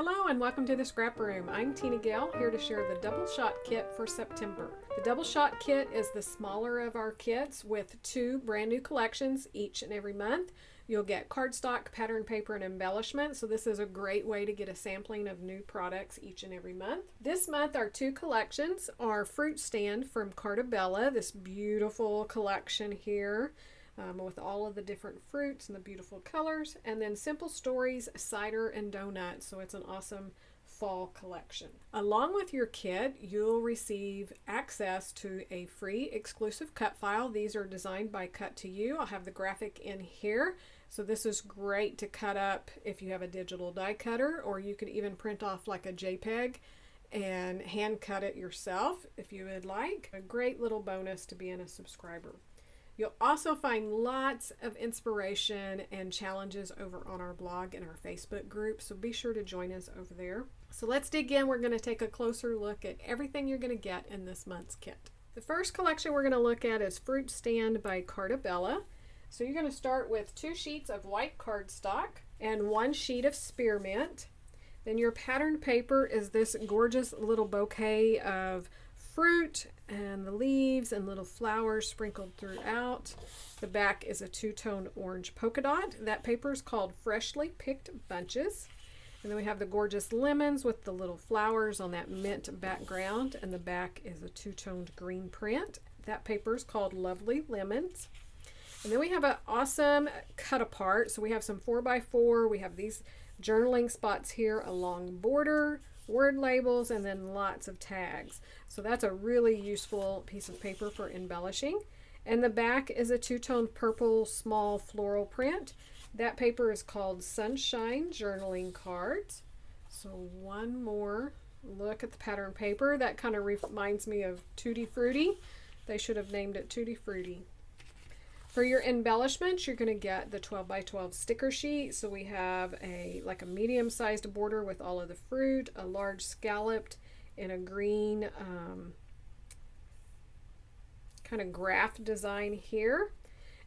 Hello and welcome to the Scrap Room. I'm Tina Gale, here to share the double shot kit for September. The double shot kit is the smaller of our kits with 2 brand new collections each and every month. You'll get cardstock, pattern paper, and embellishment, so this is a great way to get a sampling of new products each and every month. This month our 2 collections are Fruit Stand from Cartabella, this beautiful collection here. With all of the different fruits and the beautiful colors, and then Simple Stories, Cider and Donuts. So it's an awesome fall collection. Along with your kit, you'll receive access to a free exclusive cut file. These are designed by Cut to You. I'll have the graphic in here. So this is great to cut up if you have a digital die cutter, or you could even print off like a JPEG and hand cut it yourself if you would like. A great little bonus to being a subscriber. You'll also find lots of inspiration and challenges over on our blog and our Facebook group, so be sure to join us over there. So let's dig in. We're going to take a closer look at everything you're going to get in this month's kit. The first collection we're going to look at is Fruit Stand by Cartabella. So you're going to start with 2 sheets of white cardstock and 1 sheet of spearmint. Then your pattern paper is this gorgeous little bouquet of fruit and the leaves and little flowers sprinkled throughout. The back is a 2-tone orange polka dot. That paper is called Freshly Picked Bunches. And then we have the gorgeous lemons with the little flowers on that mint background, and the back is a 2-toned green print. That paper is called Lovely Lemons. And then we have an awesome cut apart. So we have some 4x4. We have these journaling spots here along border, word labels, and then lots of tags. So that's a really useful piece of paper for embellishing. And the back is a 2-tone purple small floral print. That paper is called Sunshine Journaling Cards. So one more look at the pattern paper. That kind of reminds me of Tutti Frutti. They should have named it Tutti Frutti. For your embellishments, you're going to get the 12x12 sticker sheet. So we have a medium-sized border with all of the fruit, a large scalloped in a green kind of graph design here,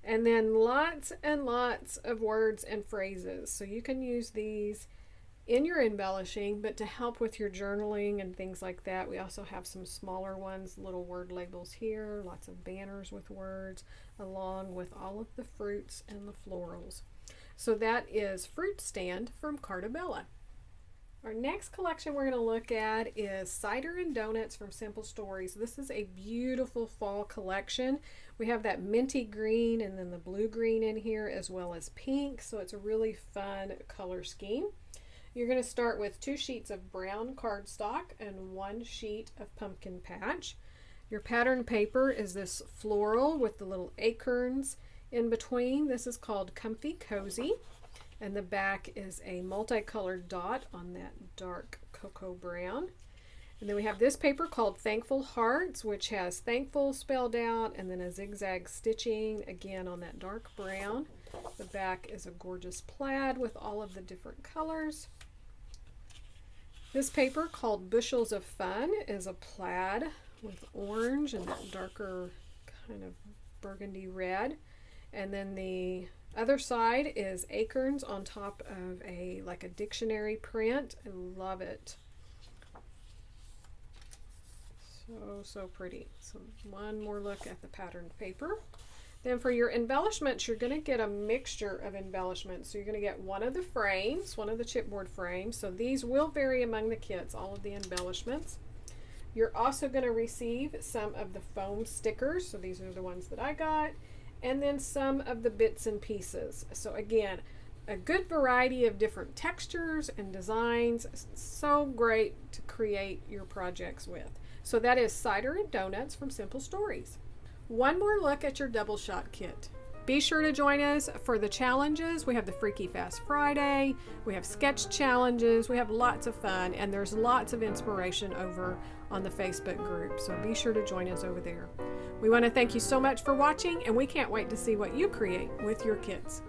and then lots and lots of words and phrases. So you can use these in your embellishing, but to help with your journaling and things like that. We also have some smaller ones, little word labels here, lots of banners with words, along with all of the fruits and the florals. So that is Fruit Stand from Cartabella. Our next collection we're going to look at is Cider and Donuts from Simple Stories. This is a beautiful fall collection. We have that minty green and then the blue green in here, as well as pink. So it's a really fun color scheme. You're going to start with 2 sheets of brown cardstock and 1 sheet of pumpkin patch. Your pattern paper is this floral with the little acorns in between. This is called Comfy Cozy. And the back is a multicolored dot on that dark cocoa brown. And then we have this paper called Thankful Hearts, which has thankful spelled out and then a zigzag stitching again on that dark brown. The back is a gorgeous plaid with all of the different colors. This paper called Bushels of Fun is a plaid with orange and that darker kind of burgundy red. And then the other side is acorns on top of a dictionary print. I love it. So pretty. So one more look at the patterned paper. Then for your embellishments, you're going to get a mixture of embellishments. So you're going to get one of the frames, one of the chipboard frames. So these will vary among the kits, all of the embellishments. You're also going to receive some of the foam stickers. So these are the ones that I got. And then some of the bits and pieces. So again, a good variety of different textures and designs. So great to create your projects with. So that is Cider and Donuts from Simple Stories. One more look at your double shot kit. Be sure to join us for the challenges. We have the Freaky Fast Friday, we have sketch challenges, we have lots of fun, and there's lots of inspiration over on the Facebook group. So be sure to join us over there. We want to thank you so much for watching, and we can't wait to see what you create with your kits.